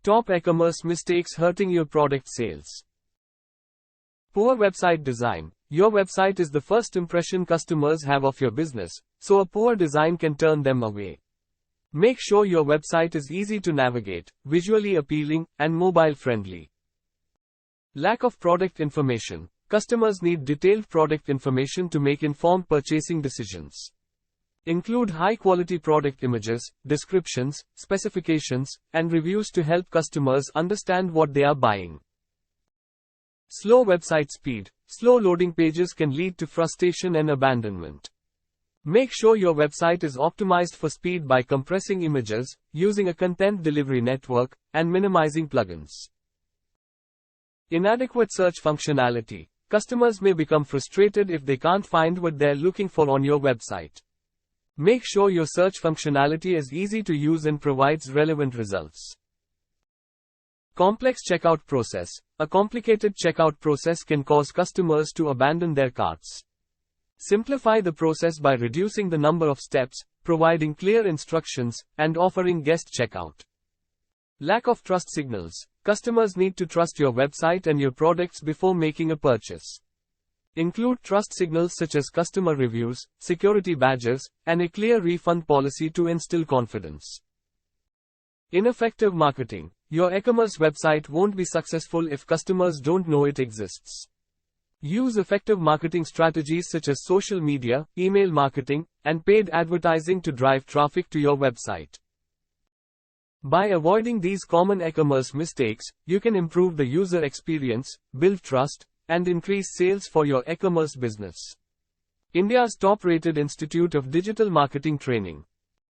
Top e-commerce mistakes hurting your product sales. Poor website design. Your website is the first impression customers have of your business, so a poor design can turn them away. Make sure your website is easy to navigate, visually appealing, and mobile friendly. Lack of product information. Customers need detailed product information to make informed purchasing decisions. Include high-quality product images, descriptions, specifications, and reviews to help customers understand what they are buying. Slow website speed. Slow loading pages can lead to frustration and abandonment. Make sure your website is optimized for speed by compressing images, using a content delivery network, and minimizing plugins. Inadequate search functionality. Customers may become frustrated if they can't find what they're looking for on your website. Make sure your search functionality is easy to use and provides relevant results. Complex checkout process. A complicated checkout process can cause customers to abandon their carts. Simplify the process by reducing the number of steps, providing clear instructions, and offering guest checkout. Lack of trust signals. Customers need to trust your website and your products before making a purchase. Include trust signals such as customer reviews, security badges, and a clear refund policy to instill confidence. Ineffective marketing. Your e-commerce website won't be successful if customers don't know it exists. Use effective marketing strategies such as social media, email marketing, and paid advertising to drive traffic to your website. By avoiding these common e-commerce mistakes, you can improve the user experience, build trust, and increase sales for your e-commerce business. India's top-rated Institute of Digital Marketing Training.